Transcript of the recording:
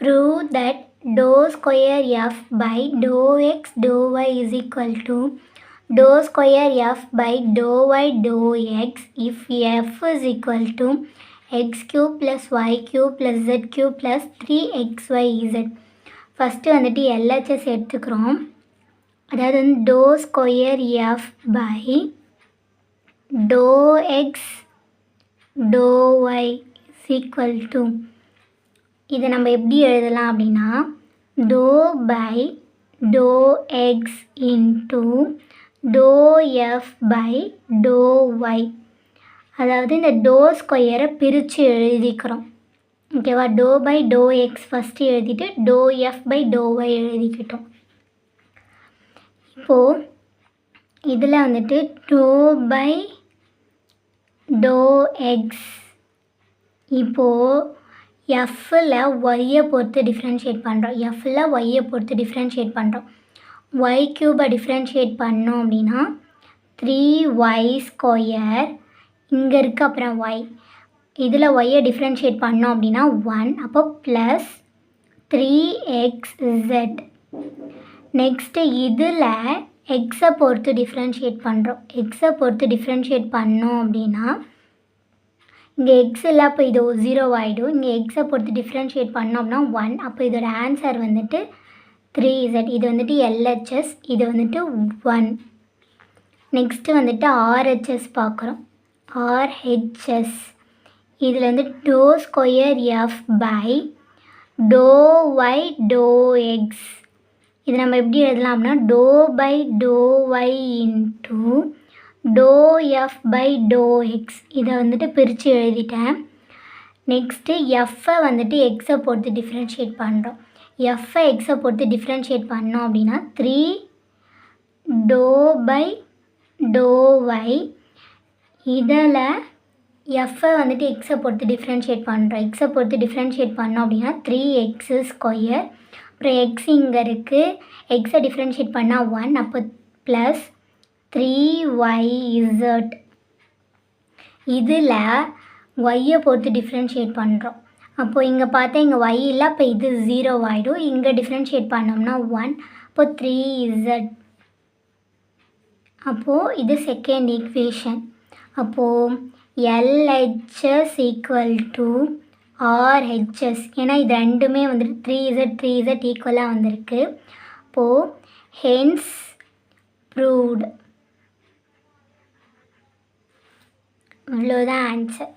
prove that dou square f by dou x dou y is equal to dou square f by dou y dou x if f is equal to x cube plus y cube plus z cube plus 3xyz. First வந்துட்டு LHS எடுத்துக்கிறோம். அதாவது வந்து dou square f by dou x dou y is equal to, இதை நம்ம எப்படி எழுதலாம் அப்படின்னா dou by dou x into dou f by dou y. அதாவது இந்த dou ஸ்கொயரை பிரித்து எழுதிக்கிறோம். ஓகேவா? dou by dou x first எழுதிட்டு dou f by dou y எழுதிக்கிட்டோம். இப்போது இதில் வந்துட்டு dou by dou x இப்போது எஃப்பில் ஒய்யை பொறுத்து டிஃப்ரென்ஷியேட் பண்ணுறோம். எஃப்பில் ஒய்யை பொறுத்து டிஃப்ரென்ஷியேட் பண்ணுறோம். ஒய் க்யூபை டிஃப்ரென்ஷியேட் பண்ணோம் அப்படின்னா 3y ஸ்கொயர் இங்கே இருக்குது. அப்புறம் ஒய் இதில் ஒய்யை டிஃப்ரென்ஷியேட் பண்ணோம் அப்படின்னா 1, அப்போ ப்ளஸ் 3xz. நெக்ஸ்ட்டு இதில் எக்ஸை பொறுத்து டிஃப்ரென்ஷியேட் பண்ணுறோம். எக்ஸை பொறுத்து டிஃப்ரென்ஷியேட் பண்ணோம் அப்படின்னா இங்கே எக்ஸ் இல்லை, அப்போ இது 0 ஆகிடும். இங்கே எக்ஸை பொறுத்து டிஃப்ரென்ஷியேட் பண்ணோம் அப்படின்னா 1, அப்போ இதோட ஆன்சர் வந்துட்டு 3z. இது வந்துட்டு LHS, இது வந்துட்டு 1. நெக்ஸ்ட்டு வந்துட்டு RHS பார்க்குறோம். RHS இதில் வந்து dou square f by dou y dou x. இது நம்ம எப்படி எழுதலாம் அப்படின்னா dou by dou y into dou f by dou x. இதை வந்துட்டு பிரித்து எழுதிட்டேன். நெக்ஸ்ட்டு எஃப்பை வந்துட்டு எக்ஸை பொறுத்து டிஃப்ரென்ஷியேட் பண்ணுறோம். எஃப்பை எக்ஸை பொறுத்து டிஃப்ரென்ஷியேட் பண்ணோம் அப்படின்னா 3 dou by dou y. இதில் எஃப்பை வந்துட்டு எக்ஸை பொறுத்து டிஃப்ரென்ஷியேட் பண்ணுறோம். எக்ஸை பொறுத்து டிஃப்ரென்ஷியேட் பண்ணோம் அப்படின்னா 3x ஸ்கொயர். அப்புறம் எக்ஸ் இங்கே இருக்குது. எக்ஸை டிஃப்ரென்ஷியேட் பண்ணால் 1, அப்போ ப்ளஸ் 3yz. இதில் ஒய்யை பொறுத்து டிஃப்ரென்ஷியேட் பண்ணுறோம். அப்போது இங்கே பார்த்தா இங்கே ஒய் இல்லை, அப்போ இது 0 ஆகிடும். இங்கே டிஃப்ரென்ஷியேட் பண்ணோம்னா 1, அப்போ 3z. அப்போது இது செகண்ட் ஈக்குவேஷன். அப்போது LHS ஈக்குவல் டு RHS. ஏன்னா இது ரெண்டுமே வந்துட்டு 3z ஈக்குவலாக வந்திருக்கு. அப்போது ஹென்ஸ் ப்ரூவ்டு. அவ்வளோதான் ஆன்சர்.